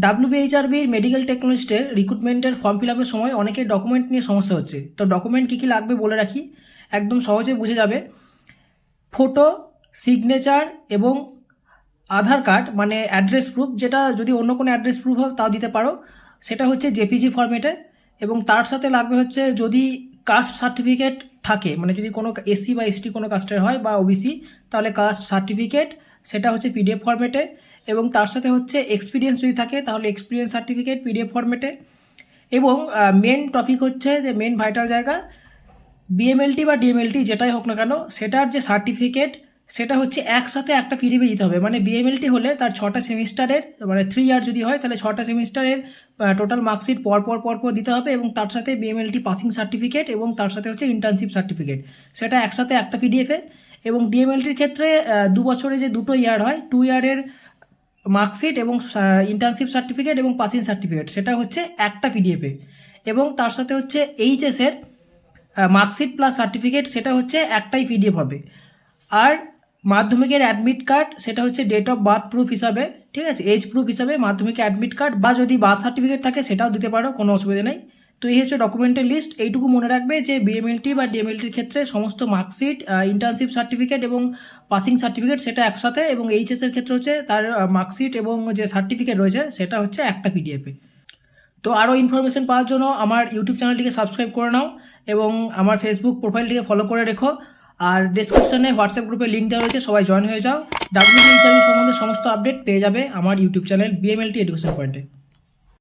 ডাব্লিউবিএইচআরবির medical টেকনোলজিস্টের রিক্রুটমেন্টের form fill আপের সময় অনেকের ডকুমেন্ট নিয়ে সমস্যা হচ্ছে। তো ডকুমেন্ট কী কী লাগবে বলে রাখি, একদম সহজে বুঝে যাবে। ফটো, সিগনেচার এবং আধার কার্ড মানে অ্যাড্রেস প্রুফ, যেটা যদি অন্য কোনো অ্যাড্রেস প্রুফ হয় তাও দিতে পারো, সেটা হচ্ছে জেপিজি ফরম্যাটে। এবং তার সাথে লাগবে হচ্ছে যদি কাস্ট সার্টিফিকেট থাকে, মানে যদি কোনো এসসি বা এসটি কোনো কাস্টের হয় বা ওবিসি, তাহলে কাস্ট সার্টিফিকেট সেটা হচ্ছে পিডিএফ ফরম্যাটে। এবং তার সাথে হচ্ছে এক্সপিরিয়েন্স যদি থাকে তাহলে এক্সপিরিয়েন্স সার্টিফিকেট পিডিএফ ফরম্যাটে। এবং মেন টপিক হচ্ছে যে মেন ভাইটাল জায়গা, বিএমএলটি বা ডিএমএলটি যেটাই হোক না কেন, সেটার যে সার্টিফিকেট সেটা হচ্ছে একসাথে একটা পিডিএফে দিতে হবে। মানে বিএমএলটি হলে তার 6টা সেমিস্টারের, মানে 3 ইয়ার যদি হয় তাহলে 6টা সেমিস্টারের টোটাল মার্কশিট পরপর দিতে হবে। এবং তার সাথে বিএমএলটি পাসিং সার্টিফিকেট এবং তার সাথে হচ্ছে ইন্টার্নশিপ সার্টিফিকেট, সেটা একসাথে একটা পিডিএফে। এবং ডিএমএলটির ক্ষেত্রে 2 বছরে যে 2টো ইয়ার হয়, 2 ইয়ারের মার্কশিট এবং ইন্টার্নশিপ সার্টিফিকেট এবং পাসিং সার্টিফিকেট সেটা হচ্ছে একটা পিডিএফে। এবং তার সাথে হচ্ছে এইচএসের মার্কশিট প্লাস সার্টিফিকেট সেটা হচ্ছে একটাই পিডিএফ হবে। আর মাধ্যমিকের অ্যাডমিট কার্ড সেটা হচ্ছে ডেট অফ বার্থ প্রুফ হিসাবে, ঠিক আছে, এজ প্রুফ হিসাবে মাধ্যমিকের অ্যাডমিট কার্ড, বা যদি বার্থ সার্টিফিকেট থাকে সেটাও দিতে পারো, কোনো অসুবিধা নেই। তো এই হচ্ছে ডকুমেন্টের লিস্ট। এইটুকু মনে রাখবে যে বিএমএলটি বা ডিএমএলটির ক্ষেত্রে সমস্ত মার্কশিট, ইন্টার্নশিপ সার্টিফিকেট এবং পাসিং সার্টিফিকেট সেটা একসাথে, এবং এইচএসের ক্ষেত্রে হচ্ছে তার মার্কশিট এবং যে সার্টিফিকেট রয়েছে সেটা হচ্ছে একটা পিডিএফে। তো আরও ইনফরমেশন পাওয়ার জন্য আমার ইউটিউব চ্যানেলটিকে সাবস্ক্রাইব করে নাও এবং আমার ফেসবুক প্রোফাইলটিকে ফলো করে রেখো। আর ডেসক্রিপশনে হোয়াটসঅ্যাপ গ্রুপের লিঙ্ক দেওয়া রয়েছে, সবাই জয়েন হয়ে যাও। ডাব্লিউবিএইচআরবি সম্বন্ধে সমস্ত আপডেট পেয়ে যাবে আমার ইউটিউব চ্যানেল বিএমএলটি এডুকেশন পয়েন্টে।